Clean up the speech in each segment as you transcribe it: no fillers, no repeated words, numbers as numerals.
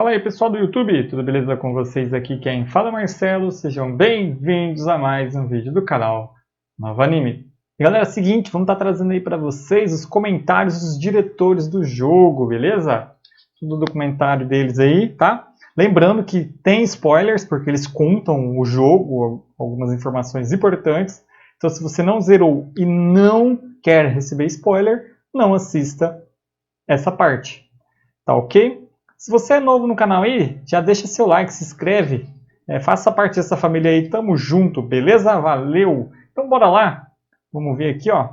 Fala aí pessoal do YouTube, tudo beleza com vocês? Aqui quem fala é Marcelo, sejam bem-vindos a mais um vídeo do canal NovAnime. E galera, é o seguinte, vamos estar trazendo aí para vocês os comentários dos diretores do jogo, beleza? Tudo o documentário deles aí, tá? Lembrando que tem spoilers, porque eles contam o jogo, algumas informações importantes. Então se você não zerou e não quer receber spoiler, não assista essa parte, tá ok? Se você é novo no canal aí, já deixa seu like, se inscreve, faça parte dessa família aí, tamo junto, beleza? Valeu! Então bora lá, vamos ver aqui, ó.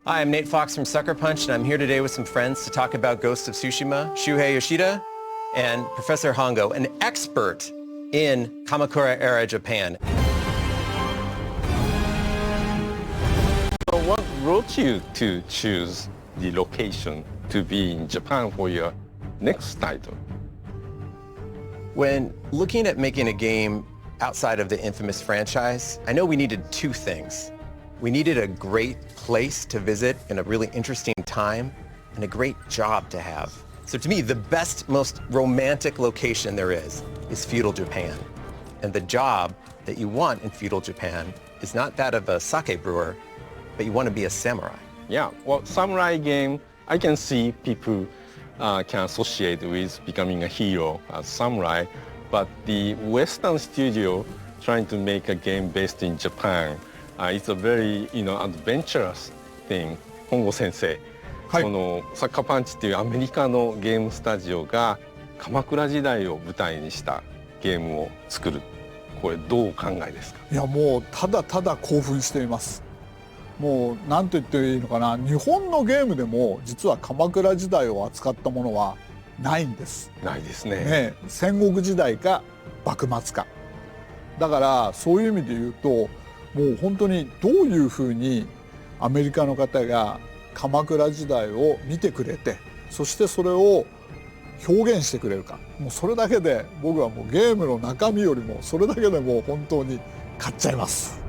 Hi, I'm Nate Fox from Sucker Punch, and I'm here today with some friends to talk about Ghost of Tsushima, Shuhei Yoshida, and Professor Hongo, an expert in Kamakura-era Japan. What brought you to choose the location to be in Japan for your next title? When looking at making a game outside of the infamous franchise, I know we needed two things. We needed a great place to visit in a really interesting time and a great job to have. So to me, the best, most romantic location there is feudal Japan. And the job that you want in feudal Japan is not that of a sake brewer, but you want to be a samurai. Yeah, well, samurai game, I can see people can associate with becoming a hero as samurai, but the Western studio trying to make a game based in Japan, it's a very, adventurous thing. 本郷先生、はい、このサッカーパンチっていうアメリカのゲームスタジオが鎌倉時代を舞台にしたゲームを作る。これどうお考えですか？いやもうただただ興奮しています。もう何と言っていいのかな、日本のゲームでも実は鎌倉時代を扱ったものはないんです。ないですね。戦国時代か幕末か。だからそういう意味で言うと、もう本当にどういうふうにアメリカの方が鎌倉時代を見てくれて、そしてそれを表現してくれるか、もうそれだけで僕はもうゲームの中身よりもそれだけでもう本当に買っちゃいます。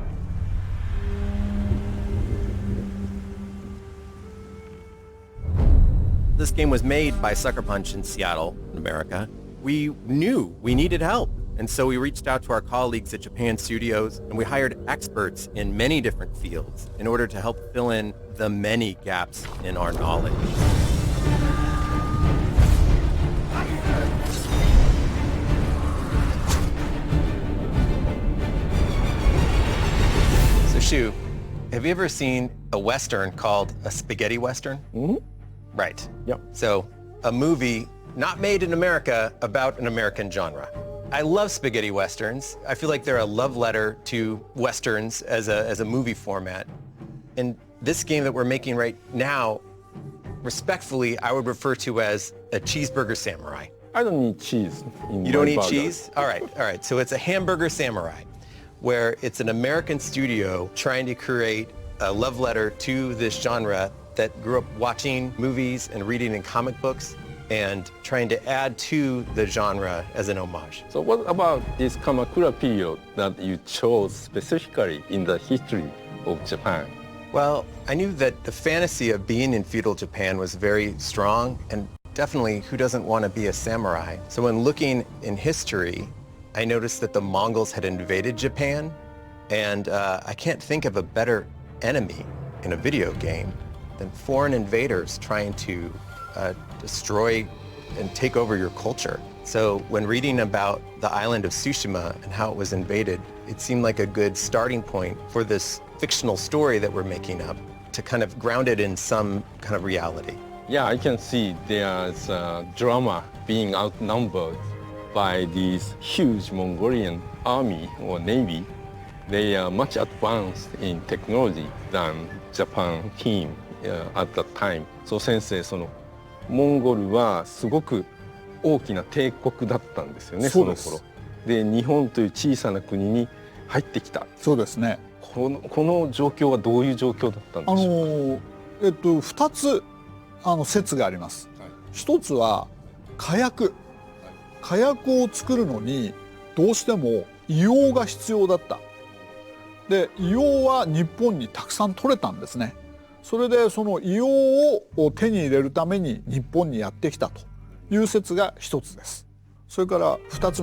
This game was made by Sucker Punch in Seattle, America. We knew we needed help, and so we reached out to our colleagues at Japan Studios, and we hired experts in many different fields in order to help fill in the many gaps in our knowledge. So Shu, have you ever seen a Western called a spaghetti Western? Mm-hmm. Right. Yep. So a movie not made in America about an American genre. I love spaghetti Westerns. I feel like they're a love letter to Westerns as a movie format. And this game that we're making right now, respectfully, I would refer to as a cheeseburger samurai. I don't need cheese in my You don't eat burger. cheese? All right. So it's a hamburger samurai, where it's an American studio trying to create a love letter to this genre that grew up watching movies and reading in comic books and trying to add to the genre as an homage. So what about this Kamakura period that you chose specifically in the history of Japan? Well, I knew that the fantasy of being in feudal Japan was very strong, and definitely who doesn't want to be a samurai? So when looking in history, I noticed that the Mongols had invaded Japan, and I can't think of a better enemy in a video game than foreign invaders trying to destroy and take over your culture. So when reading about the island of Tsushima and how it was invaded, it seemed like a good starting point for this fictional story that we're making up to kind of ground it in some kind of reality. Yeah, I can see there's drama being outnumbered by this huge Mongolian army or navy. They are much advanced in technology than Japan team at that time. So 先生、そのモンゴルはすごく大きな帝国だったんですよね、その頃。で、日本という小さな国に入ってきた。そうですね。この状況はどういう状況だったんでしょうか。2つ説があります。一つは火薬を作るのにどうしても硫黄が必要だった。で硫黄は日本にたくさん取れたんですね。それでその硫黄を手に入れるために日本にやってきたという説が一つです。それから2つ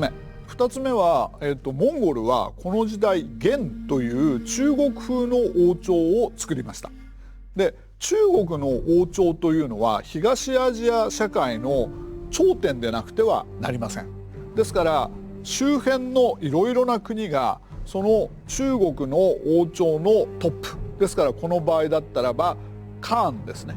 目は、モンゴルはこの時代元という中国風の王朝を作りました。で中国の王朝というのは東アジア社会の頂点でなくてはなりません。ですから周辺のいろいろな国がその中国の王朝のトップですから、この場合だったらばカーンですね。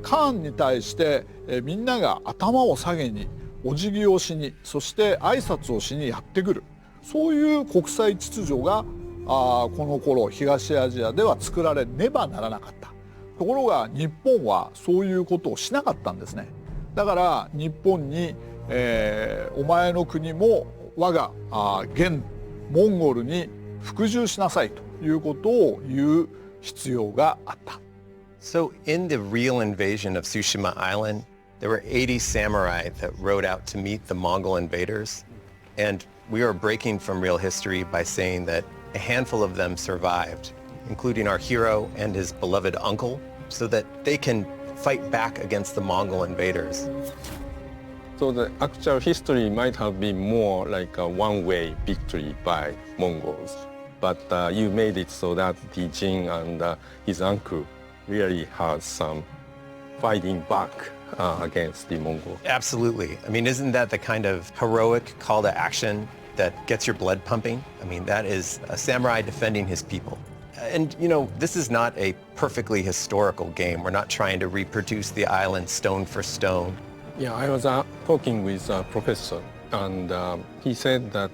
カーンに対してみんなが頭を下げにお辞儀をしに、そして挨拶をしにやってくる、そういう国際秩序がこの頃東アジアでは作られねばならなかった。ところが日本はそういうことをしなかったんですね。だから日本に、お前の国も我が現モンゴルに服従しなさいということを言う必要があった。So in the real invasion of Tsushima Island, there were 80 samurai that rode out to meet the Mongol invaders. And we are breaking from real history by saying that a handful of them survived, including our hero and his beloved uncle, so that they can fight back against the Mongol invaders. So the actual history might have been more like a one-way victory by Mongols. But you made it so that the Jin and his uncle really had some fighting back against the Mongols. Absolutely. I mean, isn't that the kind of heroic call to action that gets your blood pumping? I mean, that is a samurai defending his people. And, you know, this is not a perfectly historical game. We're not trying to reproduce the island stone for stone. Yeah, I was talking with a professor, and he said that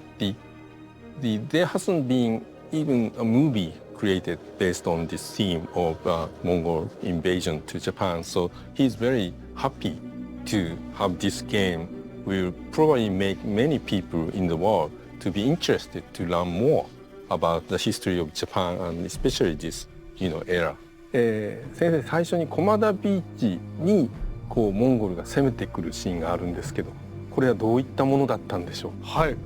there hasn't been even a movie created based on this theme of Mongol invasion to Japan. So he's very happy to have this game. Will probably make many people in the world to be interested to learn more about the history of Japan and especially this, era. 先生、最初に駒田ビーチにこうモンゴルが攻めてくるシーンがあるんですけど、これはどういったものだったんでしょう。はい、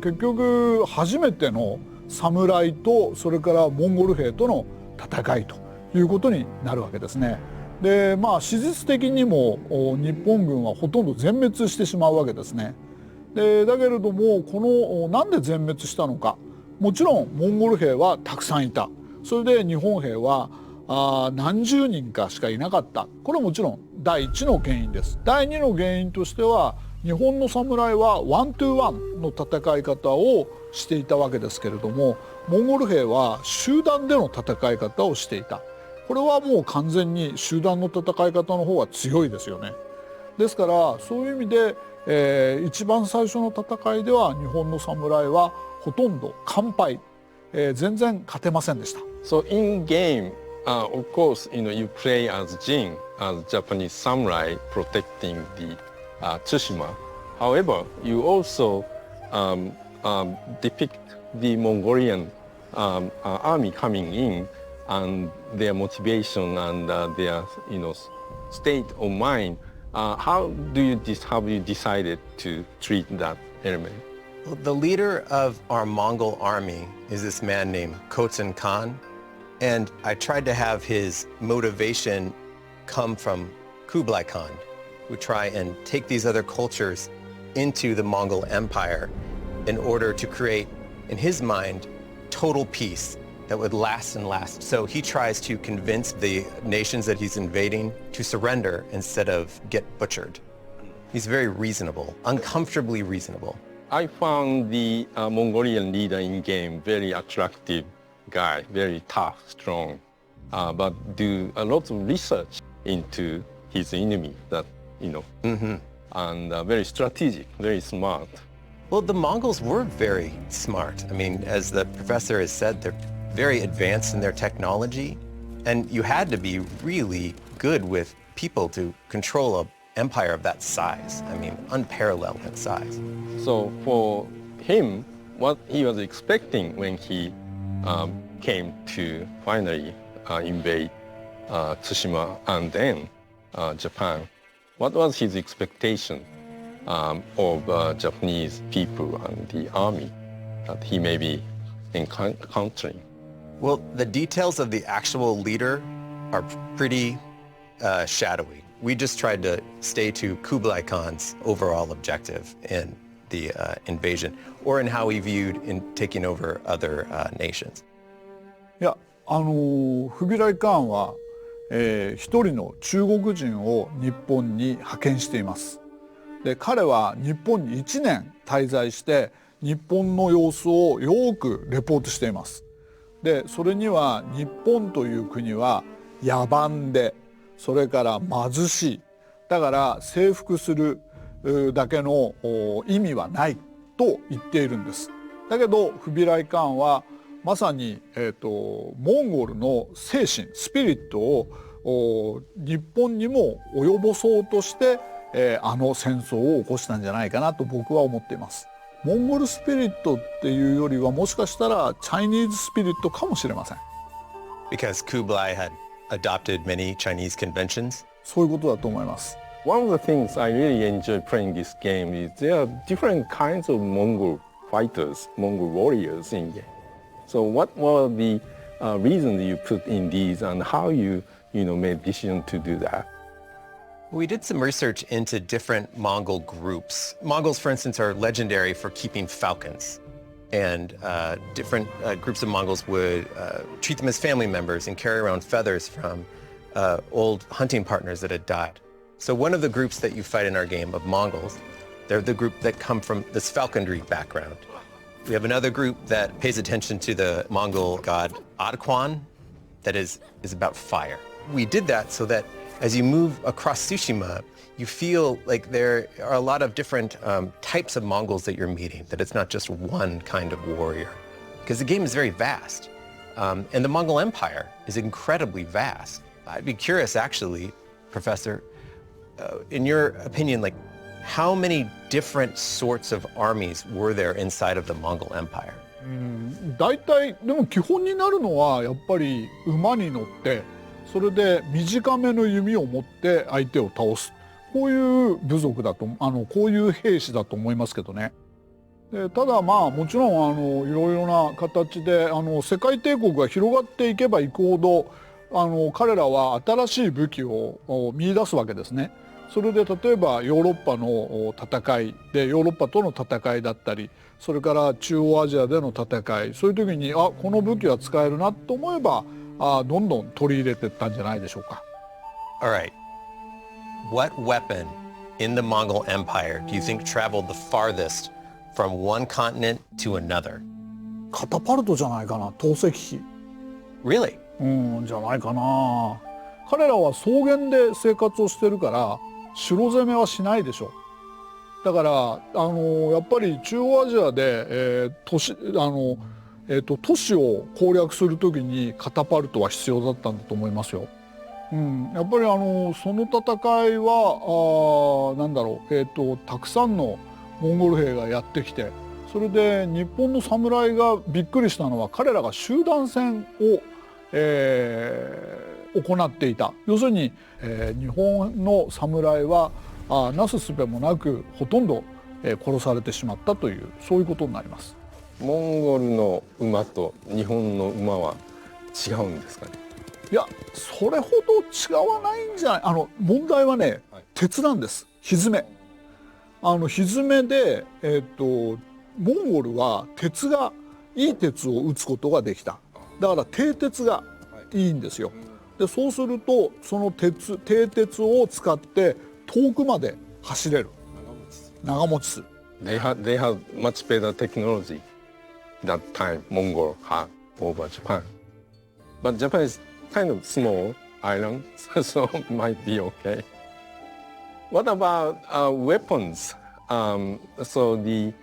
結局初めての侍とそれからモンゴル兵との戦いということになるわけですね。で史実的にも日本軍はほとんど全滅してしまうわけですね。でだけれどもなんで全滅したのか、もちろんモンゴル兵はたくさんいた。それで日本兵は何十人かしかいなかった。これはもちろん第一の原因です。第二の原因としては日本の侍はワントゥーワンの戦い方をしていたわけですけれども、モンゴル兵は集団での戦い方をしていた。これはもう完全に集団の戦い方の方が強いですよね。ですからそういう意味で、一番最初の戦いでは日本の侍はほとんど完敗、全然勝てませんでした。So in game, of course, you play as Jin, as Japanese samurai protecting the Tsushima. However, you also depict the Mongolian army coming in and their motivation and their, state of mind. How have you decided to treat that element? Well, the leader of our Mongol army is this man named Khotsen Khan. And I tried to have his motivation come from Kublai Khan, who try and take these other cultures into the Mongol Empire in order to create, in his mind, total peace that would last and last. So he tries to convince the nations that he's invading to surrender instead of get butchered. He's very reasonable, uncomfortably reasonable. I found the Mongolian leader in game very attractive guy, very tough, strong, but do a lot of research into his enemy that, and very strategic, very smart. Well, the Mongols were very smart. I mean, as the professor has said, they're very advanced in their technology, and you had to be really good with people to control an empire of that size. I mean, unparalleled in size. So for him, what he was expecting when he came to finally invade Tsushima and then Japan, what was his expectation of Japanese people and the army that he may be encountering? Well, the details of the actual leader are pretty shadowy. We just tried to stay to Kublai Khan's overall objective in the invasion, or in how he viewed in taking over other nations. いや、フビライ・カーンは、一人の中国人を日本に派遣しています。で、彼は日本に1年滞在して日本の様子をよくレポートしています。で、それには日本という国は野蛮で、それから貧しい、だから征服するだけの意味はないと言っているんです。だけどフビライ・カーンはまさに、モンゴルの精神スピリットを日本にも及ぼそうとして、あの戦争を起こしたんじゃないかなと僕は思っています。モンゴルスピリットっていうよりはもしかしたらチャイニーズスピリットかもしれません。Because Kublai had adopted many Chinese conventions? そういうことだと思います。One of the things I really enjoy playing this game is there are different kinds of Mongol fighters, Mongol warriors in game. So what were the reasons you put in these and how you made decision to do that? We did some research into different Mongol groups. Mongols, for instance, are legendary for keeping falcons. And different groups of Mongols would treat them as family members and carry around feathers from old hunting partners that had died. So one of the groups that you fight in our game of Mongols, they're the group that come from this falconry background. We have another group that pays attention to the Mongol god Adquan, that is about fire. We did that so that as you move across Tsushima, you feel like there are a lot of different types of Mongols that you're meeting, that it's not just one kind of warrior. Because the game is very vast. And the Mongol Empire is incredibly vast. I'd be curious, actually, Professor, in your opinion, like, how many different sorts of armies were there inside of the Mongol Empire? 大体でも基本になるのはやっぱり馬に乗ってそれで短めの弓を持って相手を倒す、こういう部族だとこういう兵士だと思いますけどね。でただまあもちろんいろいろな形で世界帝国が広がっていけばいくほど彼らは新しい武器を見出すわけですね。それで例えばヨーロッパの戦いでヨーロッパとの戦いだったり、それから中央アジアでの戦い、そういう時にこの武器は使えるなと思えばどんどん取り入れていったんじゃないでしょうか。All right. What weapon in the Mongol Empire do you think traveled the farthest from one continent to another? カタパルトじゃないかな、投石機。Really? じゃないかな。彼らは草原で生活をしてるから城攻めはしないでしょ。だからやっぱり中央アジアで、都市を攻略する時にカタパルトは必要だったんだと思いますよ。やっぱりその戦いはなんだろう、たくさんのモンゴル兵がやってきて、それで日本の侍がびっくりしたのは彼らが集団戦を、行っていた。要するに、日本の侍はなすすべもなくほとんど、殺されてしまったという、そういうことになります。モンゴルの馬と日本の馬は違うんですかね。いや、それほど違わないんじゃない。問題はね、鉄なんです。蹄。蹄で、モンゴルは鉄がいい鉄を打つことができた。だから蹄鉄がいいんですよ。でそうするとその蹄鉄を使って遠くまで走れる。長持ちする。They have much better technology that time Mongol had over Japan. But Japan is kind of small island, so it might be okay. What about weapons? So the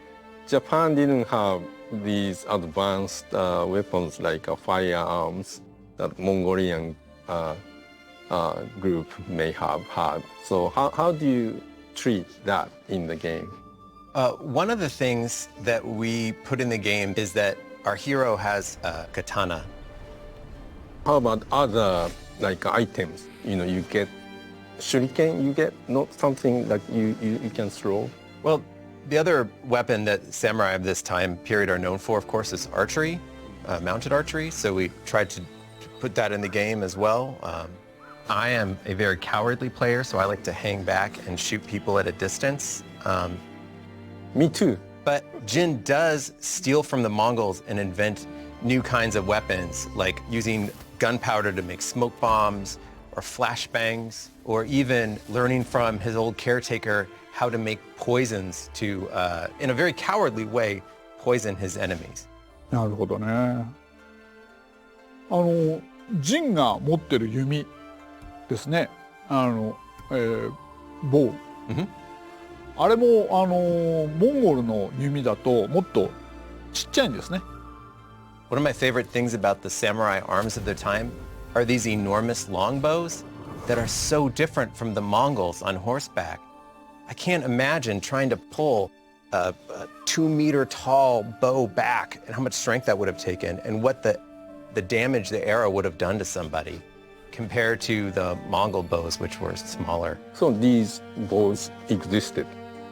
Japan didn't have these advanced weapons like firearms that Mongolian group may have had. So how do you treat that in the game? One of the things that we put in the game is that our hero has a katana. How about other like items? You get shuriken, you get not something that you can throw? Well, the other weapon that samurai of this time period are known for, of course, is archery, mounted archery. So we tried to put that in the game as well. I am a very cowardly player, so I like to hang back and shoot people at a distance. Me too. But Jin does steal from the Mongols and invent new kinds of weapons, like using gunpowder to make smoke bombs or flashbangs, or even learning from his old caretaker how to make poisons to, in a very cowardly way, poison his enemies. なるほどね。ジンが持ってる弓ですね。ボウ。あれもモンゴルの弓だともっとちっちゃいんですね。One of my favorite things about the samurai arms of their time are these enormous longbows that are so different from the Mongols on horseback. I can't imagine trying to pull a 2-meter tall bow back and how much strength that would have taken and what the damage the arrow would have done to somebody compared to the Mongol bows, which were smaller. So these bows existed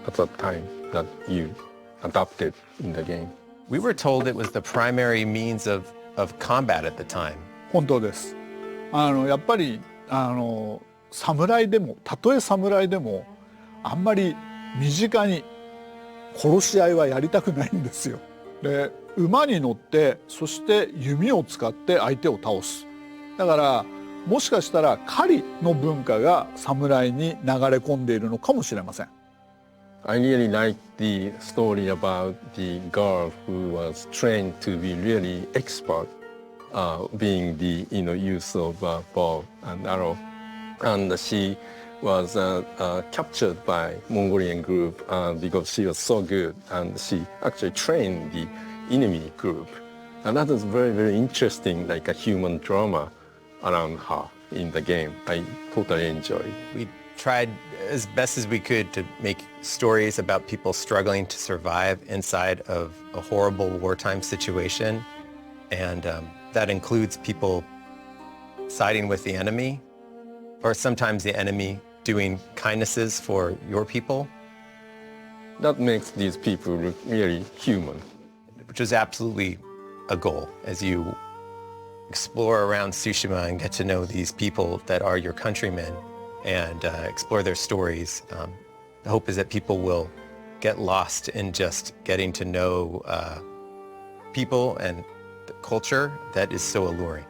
at the time that you adopted in the game. We were told it was the primary means of combat at the time. 本当です。やっぱり侍でもたとえ侍でもあんまり身近に殺し合いはやりたくないんですよ。で馬に乗ってそして弓を使って相手を倒す。だからもしかしたら狩りの文化が侍に流れ込んでいるのかもしれません。I really like the story about the girl who was trained to be really expert, being the use of bow and arrow, and she was captured by Mongolian group because she was so good, and she actually trained the enemy group, and that is very, very interesting, like a human drama around her in the game. I totally enjoyed. We tried as best as we could to make stories about people struggling to survive inside of a horrible wartime situation, and that includes people siding with the enemy, or sometimes the enemy doing kindnesses for your people. That makes these people look really human. Which is absolutely a goal as you explore around Tsushima and get to know these people that are your countrymen and explore their stories. The hope is that people will get lost in just getting to know people and the culture that is so alluring.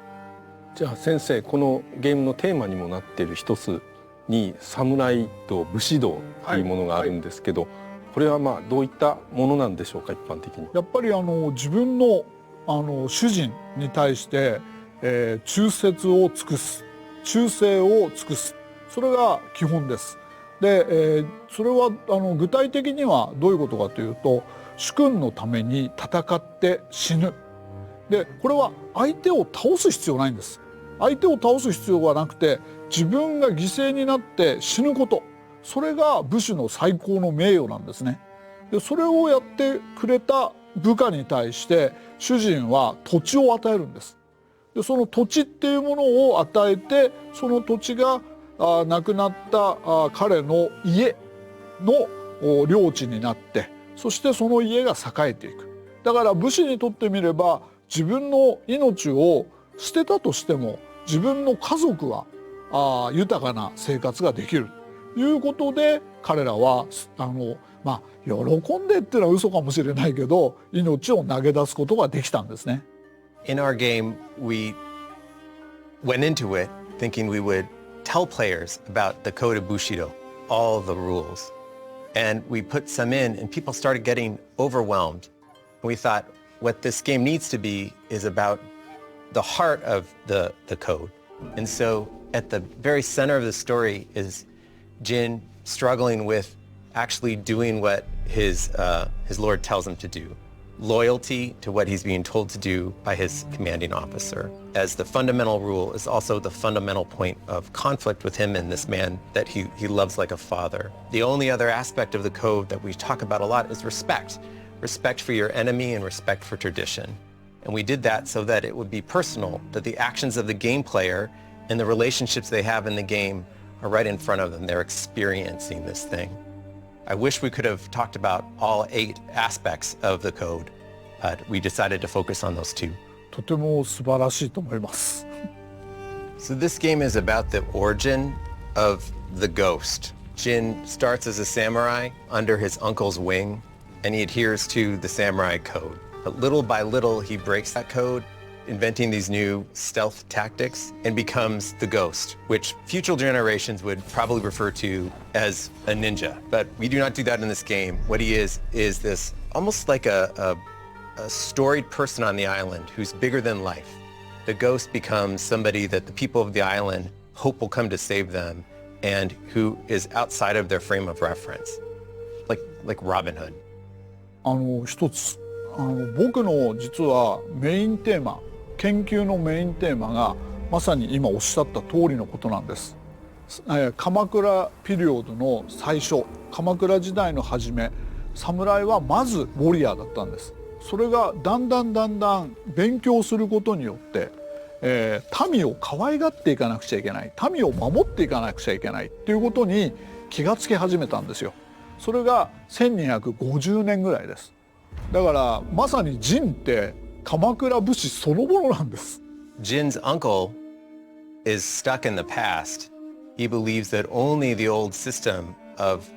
じゃあ先生、このゲームのテーマにもなっている一つに侍と武士道というものがあるんですけど、これはどういったものなんでしょうか、一般的に。やっぱり自分の主人に対して、忠節を尽くす、忠誠を尽くす、それが基本です。で、それは具体的にはどういうことかというと、主君のために戦って死ぬ。で、これは相手を倒す必要ないんです。相手を倒す必要はなくて、自分が犠牲になって死ぬこと、それが武士の最高の名誉なんですね。で、それをやってくれた部下に対して主人は土地を与えるんです。で、その土地っていうものを与えて、その土地が亡くなった彼の家の領地になって、そしてその家が栄えていく。だから武士にとってみれば、自分の命を捨てたとしても自分の家族は豊かな生活ができるということで、彼らは喜んでっていうのは嘘かもしれないけど、命を投げ出すことができたんですね。In our game, we went into it thinking we would tell players about the code of Bushido, all the rules. And we put some in and people started getting overwhelmed. And we thought what this game needs to be is about the heart of the code. And so at the very center of the story is Jin struggling with actually doing what his lord tells him to do. Loyalty to what he's being told to do by his commanding officer. As the fundamental rule is also the fundamental point of conflict with him and this man that he loves like a father. The only other aspect of the code that we talk about a lot is respect. Respect for your enemy and respect for tradition. And we did that so that it would be personal, that the actions of the game player and the relationships they have in the game are right in front of them. They're experiencing this thing. I wish we could have talked about all 8 aspects of the code, but we decided to focus on those 2. とても素晴らしいと思います。So this game is about the origin of the ghost. Jin starts as a samurai under his uncle's wing, and he adheres to the samurai code. But little by little, he breaks that code, inventing these new stealth tactics, and becomes the ghost, which future generations would probably refer to as a ninja. But we do not do that in this game. What he is this almost like a storied person on the island who's bigger than life. The ghost becomes somebody that the people of the island hope will come to save them, and who is outside of their frame of reference, like Robin Hood. 一つ僕の実はメインテーマ、研究のメインテーマがまさに今おっしゃった通りのことなんです。鎌倉ピリオドの最初、鎌倉時代の初め、侍はまずウォリアーだったんです。それがだんだん勉強することによって、民を可愛がっていかなくちゃいけない、民を守っていかなくちゃいけないっていうことに気がつき始めたんですよ。それが1250年ぐらいです。だからまさにジンって鎌倉武士そのものなんです。Jin's uncle is stuck in the past. He believes that only the old system of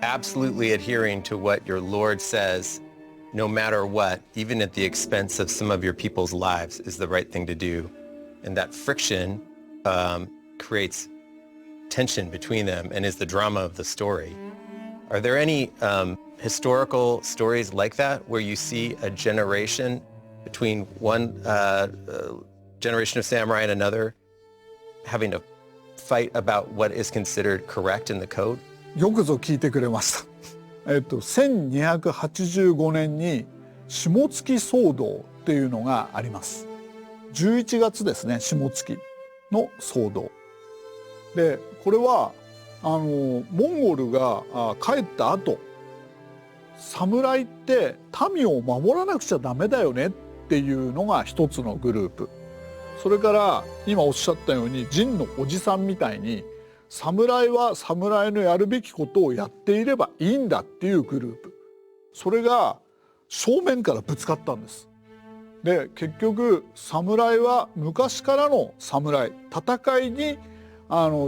absolutely adhering to what your lord says, no matter what, even at the expense of some of your people's lives, is the right thing to do. And that friction creates tension between them and is the drama of the story. Are there any historical stories like that where you see a generation between one generation of samurai and another having to fight about what is considered correct in the code? よくぞ聞いてくれました。1285年に下月騒動っていうのがあります。11月ですね、下月の騒動。で、これはモンゴルが帰った後、侍って民を守らなくちゃダメだよねっていうのが一つのグループ。それから今おっしゃったように陣のおじさんみたいに侍は侍のやるべきことをやっていればいいんだっていうグループ。それが正面からぶつかったんです。で、結局侍は昔からの侍、戦いに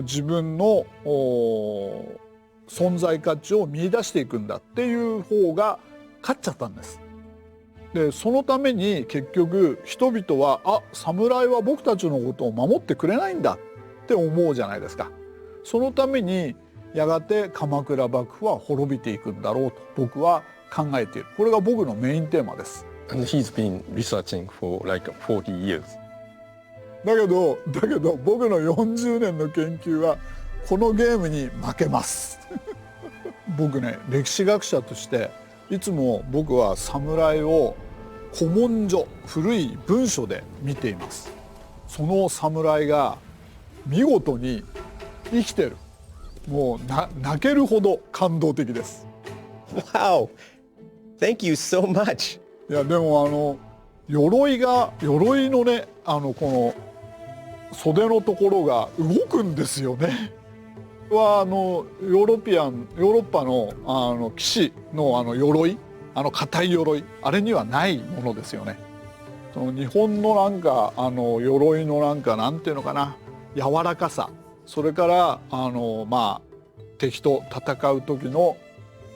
自分の存在価値を見出していくんだっていう方が勝っちゃったんです。で、そのために結局人々は侍は僕たちのことを守ってくれないんだって思うじゃないですか。そのためにやがて鎌倉幕府は滅びていくんだろうと僕は考えている。これが僕のメインテーマです。And he's been researching for like 40 years. だけど僕の40年の研究はこのゲームに負けます僕ね、歴史学者としていつも僕は侍を古文書、古い文書で見ています。その侍が見事に生きてる。もう泣けるほど感動的です。Wow! Thank you so much! いや、でも鎧のね、この袖のところが動くんですよね。はヨーロッパの騎士の鎧、硬い鎧、あれにはないものですよね。その日本のなんか鎧のなんていうのかな、柔らかさ、それから敵と戦う時の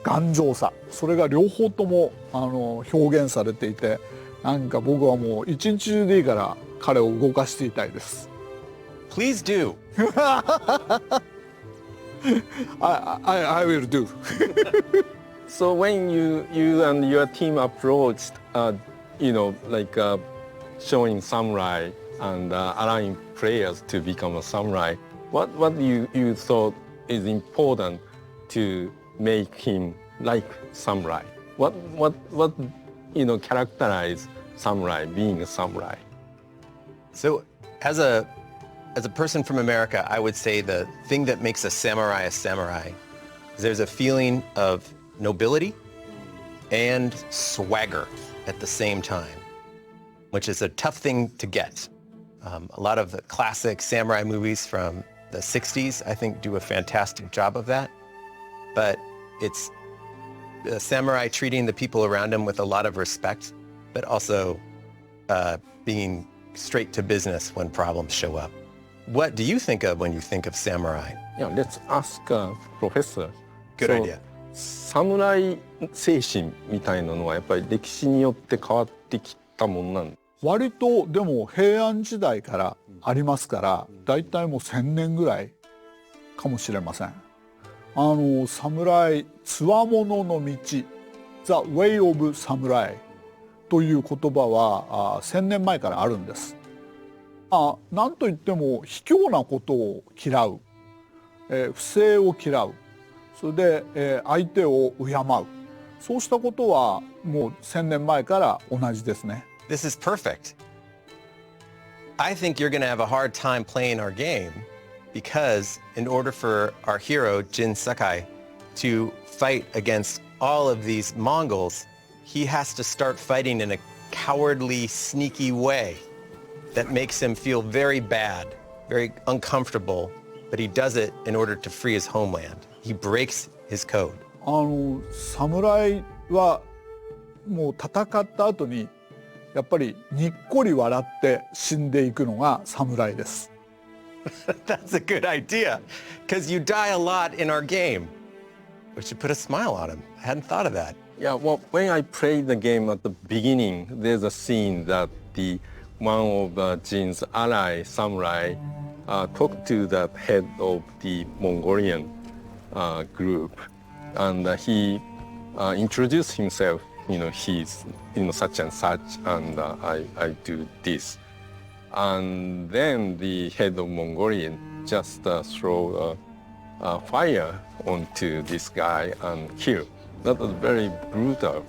頑丈さ、それが両方とも表現されていて、なんか僕はもう一日中でいいから彼を動かしていたいです。Please do. I will do. So when you and your team approached, showing samurai and allowing players to become a samurai, what you thought is important to make him like samurai? What characterize samurai, being a samurai? So as a person from America, I would say the thing that makes a samurai is there's a feeling of nobility and swagger at the same time, which is a tough thing to get. A lot of the classic samurai movies from the 60s, I think, do a fantastic job of that. But it's the samurai treating the people around him with a lot of respect, but also being straight to business when problems show up. What do you think of when you think of samurai? Yeah, let's ask a professor. Good idea. 侍精神みたいなのはやっぱり歴史によって変わってきたもんなん。割とでも平安時代からありますから、だいたいもう1000年ぐらいかもしれません。侍つわものの道 The Way of Samurai という言葉は1000年前からあるんです。なんといっても卑怯なことを嫌う、不正を嫌う、それで、相手を敬う、そうしたことはもう1000年前から同じですね。This is perfect. I think you're going to have a hard time playing our game because in order for our hero, Jin Sakai, to fight against all of these Mongols, he has to start fighting in a cowardly, sneaky way that makes him feel very bad, very uncomfortable, but he does it in order to free his homeland. He breaks his code. 侍はもう戦った後にやっぱりにっこり笑って死んでいくのが侍です。That's a good idea, because you die a lot in our game. We should put a smile on him. I hadn't thought of that. Yeah, well, when I played the game at the beginning, there's a scene that one of Jin's ally samurai talked to the head of the Mongolian group, and he introduced himself. He's such and such, and I do this. And then the head of Mongolian just throw fire onto this guy and kill. That was very brutal.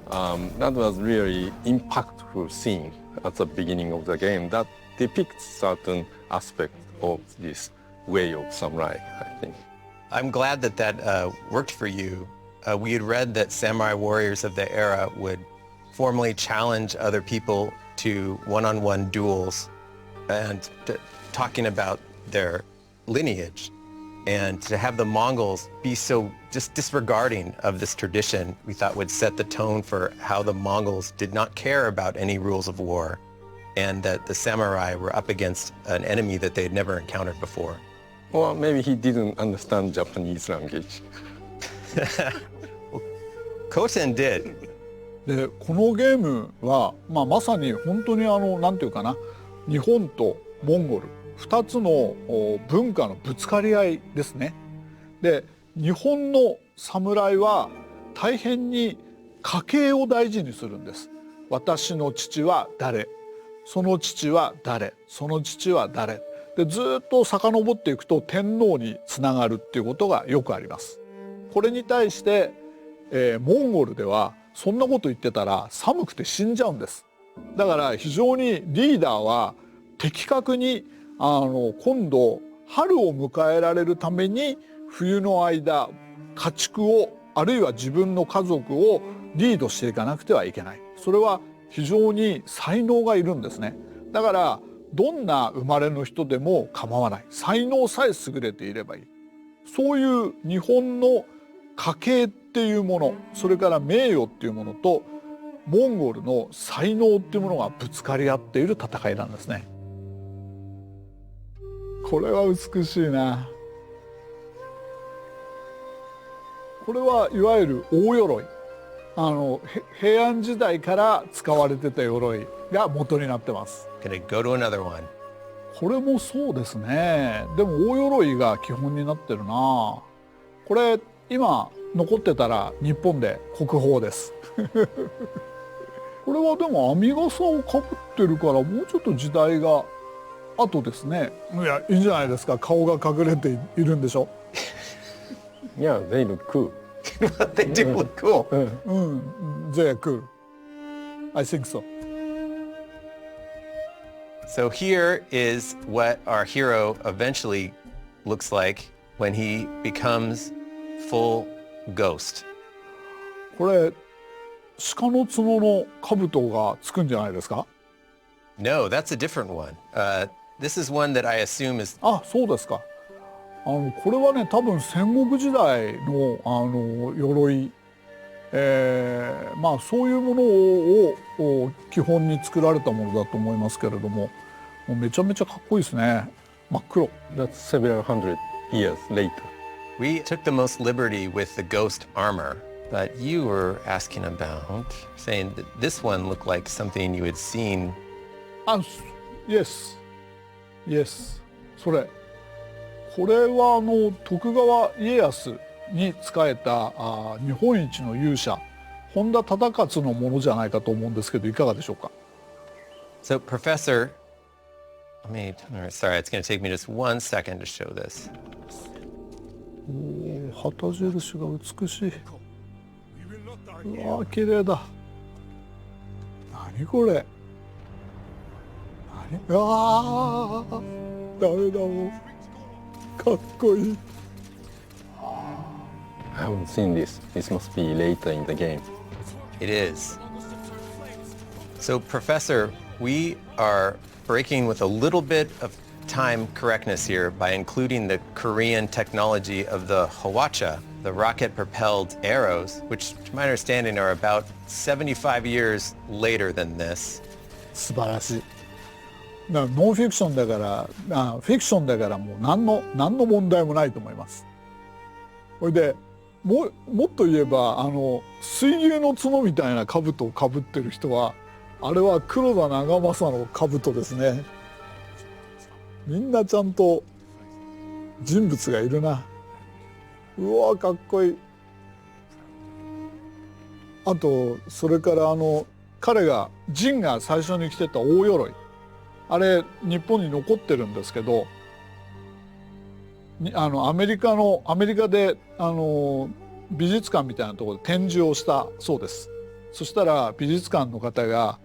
That was really impactful scene at the beginning of the game that depicts certain aspect of this way of samurai, I think. I'm glad that worked for you. We had read that samurai warriors of the era would formally challenge other people to one-on-one duels and talking about their lineage. And to have the Mongols be so just disregarding of this tradition, we thought would set the tone for how the Mongols did not care about any rules of war, and that the samurai were up against an enemy that they had never encountered before. Or maybe he didn't understand Japanese language. Koten did. でこのゲームは、まさに本当になんていうかな、日本とモンゴル2つの文化のぶつかり合いですね。で日本の侍は大変に家系を大事にするんです。私の父は誰、その父は誰、その父は誰でずっと遡っていくと天皇につながるっていうことがよくあります。これに対して、モンゴルではそんなこと言ってたら寒くて死んじゃうんです。だから非常にリーダーは的確に今度春を迎えられるために冬の間家畜をあるいは自分の家族をリードしていかなくてはいけない。それは非常に才能がいるんですね。だからどんな生まれの人でも構わない。才能さえ優れていればいい。そういう日本の家系っていうもの、それから名誉っていうものとモンゴルの才能っていうものがぶつかり合っている戦いなんですね。これは美しいな。これはいわゆる大鎧。平安時代から使われてた鎧が元になってます。Can I go to another one? これもそうですね。でも大鎧が基本になってるな。これ今残ってたら日本で国宝です。これはでも編み笠をかぶってるからもうちょっと時代が後ですね。いやいいんじゃないですか。顔が隠れているんでしょ。Yeah, they look cool. They do look cool. They are cool. I think so. So here is what our hero eventually looks like when he becomes full ghost. これ鹿の角の兜がつくんじゃないですか？ No, that's a different one. This is one that I assume is... あ、そうですか。これはね、多分戦国時代の鎧、そういうものを基本に作られたものだと思いますけれども、もうめちゃめちゃかっこいいですね。真っ黒。 That's several hundred years later. We took the most liberty with the ghost armor, but you were asking about, saying that this one looked like something you had seen. あ、Yes. Yes. それ。これは徳川家康に仕えた日本一の勇者本田忠勝のものじゃないかと思うんですけどいかがでしょうか。 So, Professor, sorry, it's going to take me just 1 second to show this. 旗印が美しい。うわ綺麗だ。何これ。何。ああ。ダメだもん。かっこいい。I haven't seen this. This must be later in the game. It is. So, Professor, we are breaking with a little bit of time correctness here by including the Korean technology of the Hwacha, the rocket-propelled arrows, which, to my understanding, are about 75 years later than this. 素晴らしい。ノンフィクションだからフィクションだからもう何の問題もないと思います。それでもっと言えば水牛の角みたいな兜をかぶってる人はあれは黒田長政の兜ですね。みんなちゃんと人物がいるな。うわかっこいい。あとそれから彼がジンが最初に着てた大鎧あれ日本に残ってるんですけどアメリカで美術館みたいなところで展示をしたそうです。そしたら美術館の方が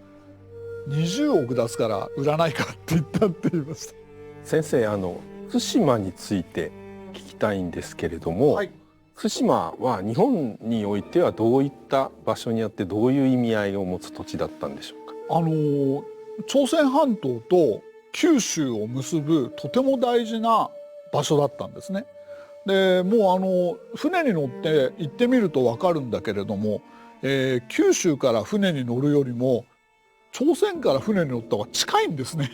20億出すから売らないかって言ったって言いました。先生、対馬について聞きたいんですけれども、はい、対馬は日本においてはどういった場所にあってどういう意味合いを持つ土地だったんでしょうか。朝鮮半島と九州を結ぶとても大事な場所だったんですね。でもう船に乗って行ってみると分かるんだけれども、九州から船に乗るよりも朝鮮から船に乗った方が近いんですね。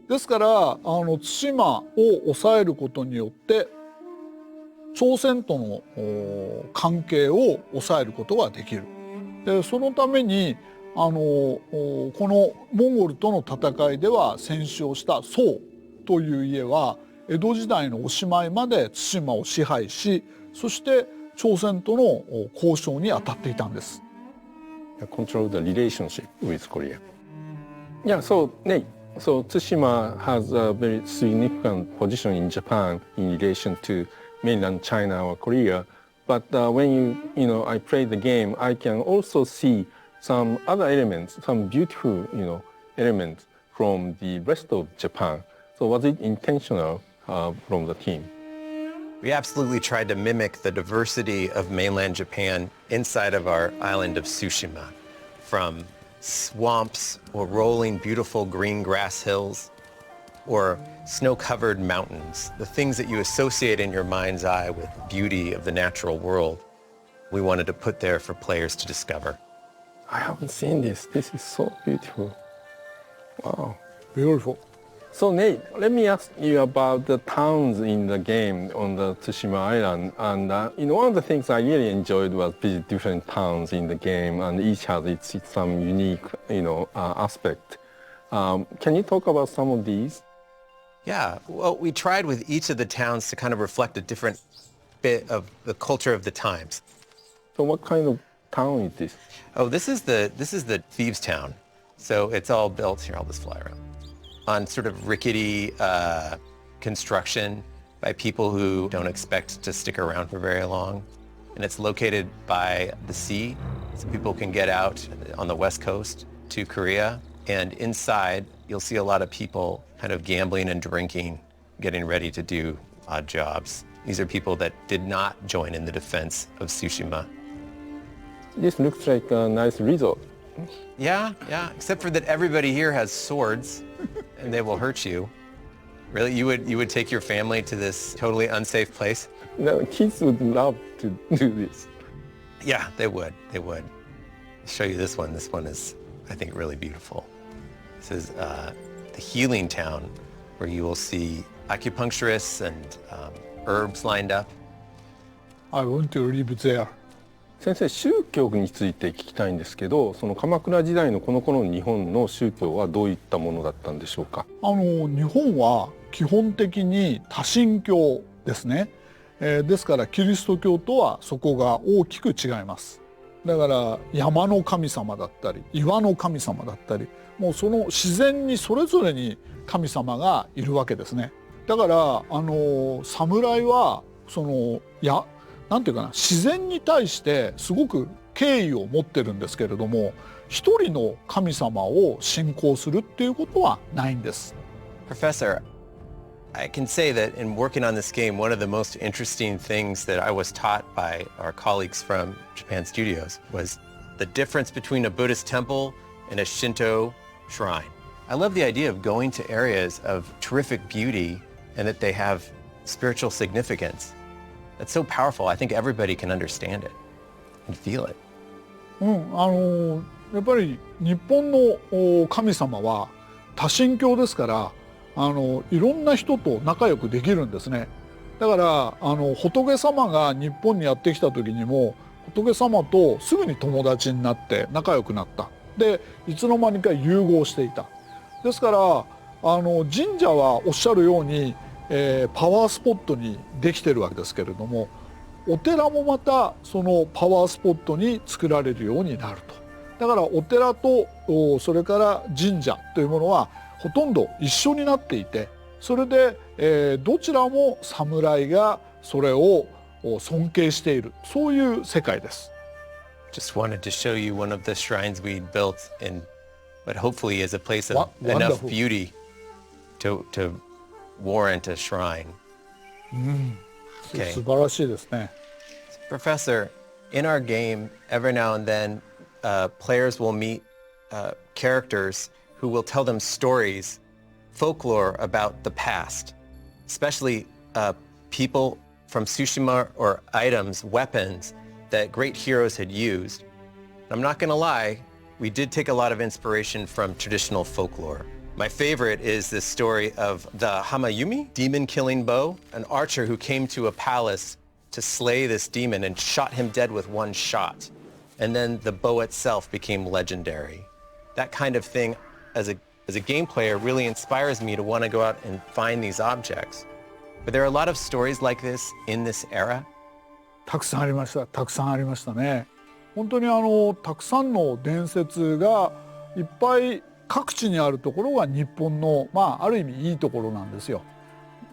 ですから対馬を抑えることによって朝鮮との関係を抑えることができる。でそのためにこのモンゴルとの戦いでは戦死をした宋という家は江戸時代のおしまいまで対馬を支配し、そして朝鮮との交渉に当たっていたんです。Control the relationship with Korea. Yeah, so Nate, so Tsushima has a very significant position in Japan in relation to mainland China or Korea. But when I play the game, I can also see some other elements, some beautiful, elements from the rest of Japan. So was it intentional from the team? We absolutely tried to mimic the diversity of mainland Japan inside of our island of Tsushima, from swamps or rolling beautiful green grass hills or snow-covered mountains, the things that you associate in your mind's eye with beauty of the natural world. We wanted to put there for players to discover. I haven't seen this. This is so beautiful. Wow. Beautiful. So Nate, let me ask you about the towns in the game on the Tsushima Island. And one of the things I really enjoyed was visit different towns in the game, and each has its some unique, aspect. Can you talk about some of these? Yeah, well, we tried with each of the towns to kind of reflect a different bit of the culture of the times. So what kind of town is this? Oh, this is the thieves' town. So it's all built here. I'll just fly around on sort of rickety construction by people who don't expect to stick around for very long, and it's located by the sea, so people can get out on the west coast to Korea. And inside, you'll see a lot of people kind of gambling and drinking, getting ready to do odd jobs. These are people that did not join in the defense of Tsushima. This looks like a nice resort. Yeah, except for that everybody here has swords and they will hurt you. Really? You would take your family to this totally unsafe place? No, kids would love to do this. Yeah, they would. I'll show you this one. This one is, I think, really beautiful. This is the healing town, where you will see acupuncturists and herbs lined up. I want to live there. 先生、宗教について聞きたいんですけど、その鎌倉時代のこの頃の日本の宗教はどういったものだったんでしょうか。日本は基本的に多神教ですね。ですからキリスト教とはそこが大きく違います。だから山の神様だったり岩の神様だったり、もうその自然にそれぞれに神様がいるわけですね。だから侍はなんていうかな、自然に対してすごく敬意を持ってるんですけれども、一人の神様を信仰するっていうことはないんです。Professor, I can say that in working on this game, one of the most interesting things that I was taught by our colleagues from Japan Studios was the difference between a Buddhist temple and a Shinto shrine. I love the idea of going to areas of terrific beauty and that they have spiritual significance. That's so powerful. I think everybody can understand it and feel it. やっぱり日本の神様は多神教ですから、いろんな人と仲良くできるんですね。だから仏様が日本にやってきた時にも仏様とすぐに友達になって仲良くなった。でいつの間にか融合していた。ですから神社はおっしゃるようにパワースポットにできてるわけですけれども、お寺もまたそのパワースポットに作られるようになると。だからお寺とそれから神社というものはほとんど一緒になっていて、それでどちらも侍がそれを尊敬している、そういう世界です。Just wanted to show you one of the shrines we built in what hopefully is a place of enough beauty to warrant a shrine. Okay. 素晴らしいですね。Professor, in our game, every now and then, players will meet characters who will tell them stories, folklore about the past, especially people from Tsushima or items, weapons that great heroes had used. I'm not going to lie, we did take a lot of inspiration from traditional folklore. My favorite is this story of the Hamayumi, demon-killing bow, an archer who came to a palace to slay this demon and shot him dead with one shot. And then the bow itself became legendary. That kind of thing, as a game player, really inspires me to want to go out and find these objects. But there are a lot of stories like this in this era. たくさんありました。たくさんありましたね。本当にたくさんの伝説がいっぱい各地にあるところが日本のある意味いいところなんですよ。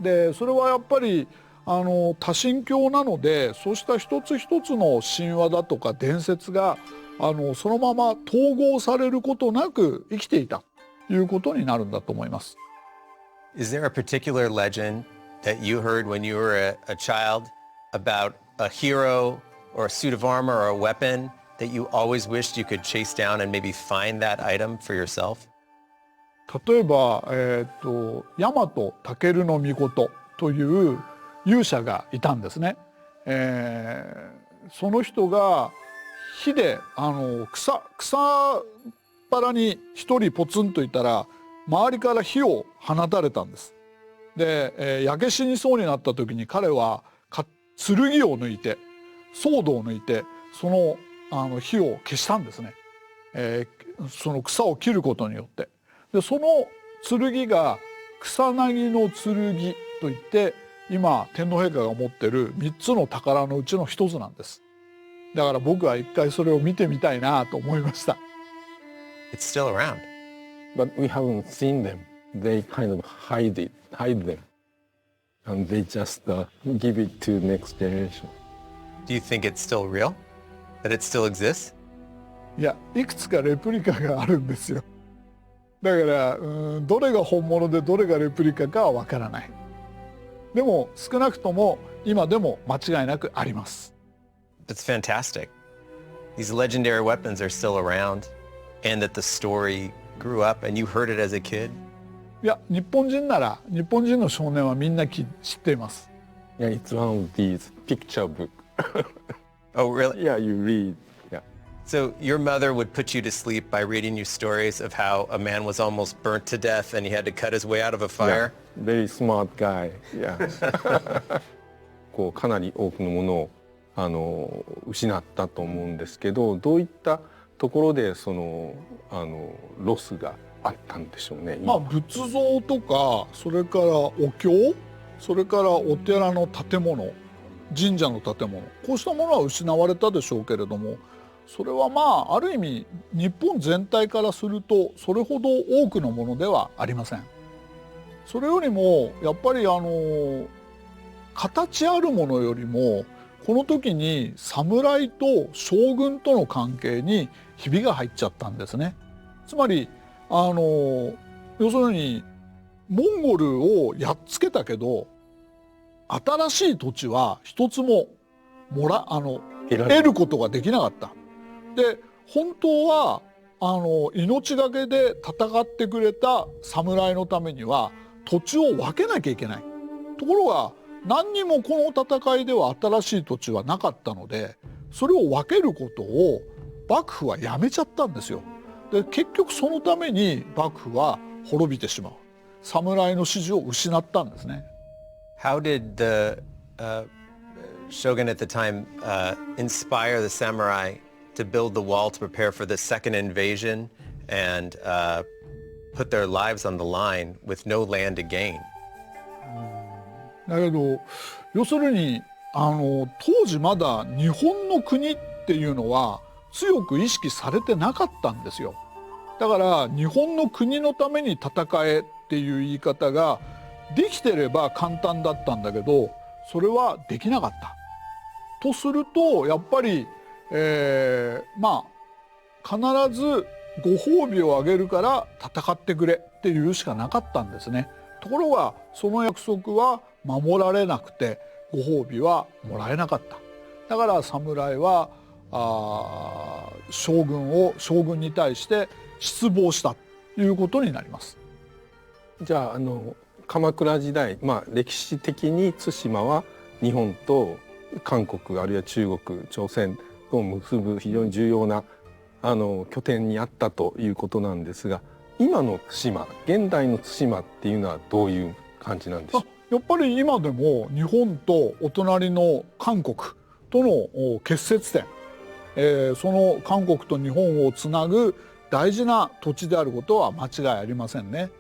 でそれはやっぱり多神教なので、そうした一つ一つの神話だとか伝説がそのまま統合されることなく生きていたということになるんだと思います。Is there a particular legend that you heard when you were a child about a hero or a suit of armor or a weapon that you always wished you could chase down and maybe find that item for yourself? 例えば、大和武尊という勇者がいたんですね。その人が火で草っ腹に一人ポツンといたら周りから火を放たれたんです。で、焼け死にそうになった時に彼は剣を抜いてソードを抜いてその火を消したんですね。その草を切ることによって。でその剣が草薙の剣といって今天皇陛下が持ってる3つの宝のうちの一つなんです。だから僕は一回それを見てみたいなと思いました。It's still around. But we haven't seen them. They kind of hide them. And they just give it to next generation. Do you think it's still real? That it still exists? いや、いくつかレプリカがあるんですよ。だからどれが本物でどれがレプリカかはわからない。でも少なくとも今でも間違いなくあります。That's fantastic. These legendary weapons are still around, and that the story grew up and you heard it as a kid. いや、日本人の少年はみんな知っています。Yeah, it's one of these picture book. Oh, really? Yeah, you read. Yeah. So your mother would put you to sleep by reading you stories of how a man was almost burnt to death and he had to cut his way out of a fire? very smart guy. Yeah. こうかなり多くのものを失ったと思うんですけど、どういったところでそのロスがあったんでしょうね。まあ仏像とか、それからお経、それからお寺の建物、神社の建物、こうしたものは失われたでしょうけれども、それはまあある意味日本全体からするとそれほど多くのものではありません。それよりもやっぱり形あるものよりもこの時に侍と将軍との関係にひびが入っちゃったんですね。つまり要するにモンゴルをやっつけたけど新しい土地は一つも得ることができなかった。で本当は命がけで戦ってくれた侍のためには土地を分けなきゃいけない。ところが何にもこの戦いでは新しい土地はなかったので、それを分けることを幕府はやめちゃったんですよ。で結局そのために幕府は滅びてしまう。侍の支持を失ったんですね。How did the shogun at the time inspire the samurai to build the wall to prepare for the second invasion and put their lives on the line with no land to gain? だけど要するに当時まだ日本の国っていうのは強く意識されてなかったんですよ。だから日本の国のために戦えっていう言い方ができてれば簡単だったんだけど、それはできなかった。とするとやっぱり、まあ必ずご褒美をあげるから戦ってくれっていうしかなかったんですね。ところがその約束は守られなくてご褒美はもらえなかった。だから侍は将軍に対して失望したということになります。じゃあ鎌倉時代、歴史的に対馬は日本と韓国あるいは中国朝鮮と結ぶ非常に重要な拠点にあったということなんですが、今の対馬、現代の対馬っていうのはどういう感じなんでしょう？やっぱり今でも日本とお隣の韓国との結節点、その韓国と日本をつなぐ大事な土地であることは間違いありませんね。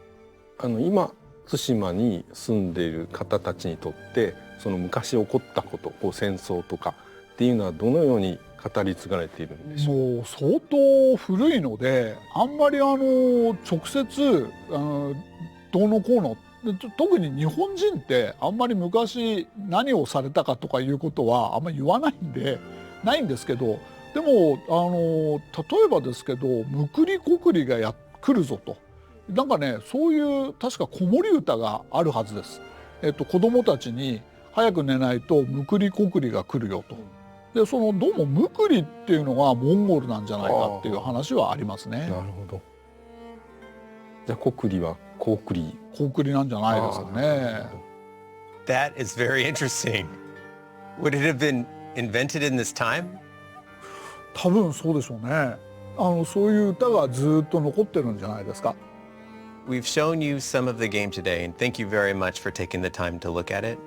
今対馬に住んでいる方たちにとってその昔起こったこと、戦争とかっていうのはどのように語り継がれているんでしょう？もう相当古いのであんまり直接どうのこうの、特に日本人ってあんまり昔何をされたかとかいうことはあんまり言わないんですけど、でも例えばですけどむくりこくりが来るぞと、なんかねそういう確か子守歌があるはずです。子供たちに早く寝ないとむくりこくりが来るよと。でどうもむくりっていうのがモンゴルなんじゃないかっていう話はありますね。なるほど。じゃあこくりはこうくりなんじゃないですかね。That is very interesting. Would it have been invented in this time? 多分そうでしょうね。そういう歌がずっと残ってるんじゃないですか。We've shown you some of the game today, and thank you very much for taking the time to look at it.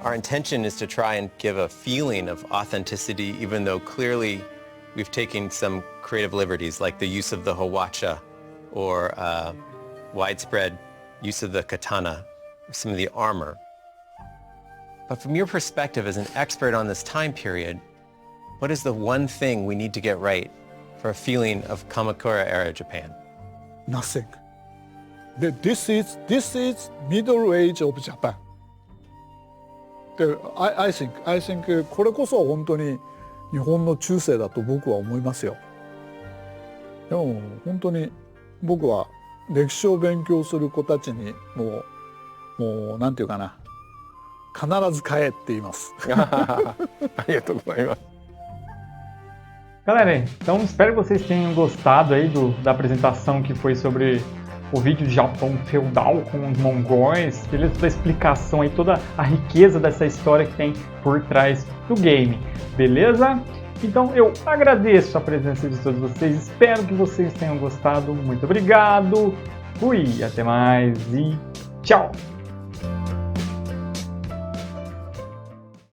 Our intention is to try and give a feeling of authenticity, even though clearly we've taken some creative liberties, like the use of the hawacha or widespread use of the katana, or some of the armor. But from your perspective as an expert on this time period, what is the one thing we need to get right for a feeling of Kamakura era Japan? Nothing. This is middle age of Japan. I think これこそ本当に日本の中世だと僕は思いますよ。でも本当に僕は歴史を勉強する子たちにもうなんていうかな、必ず買えって言います。ありがとうございます。Galera, então espero que vocês tenham gostado aí da apresentação que foi sobre o vídeo de Japão feudal com os mongóis, beleza? Toda a explicação aí, toda a riqueza dessa história que tem por trás do game, beleza? Então eu agradeço a presença de todos vocês, espero que vocês tenham gostado, muito obrigado, fui, até mais e tchau!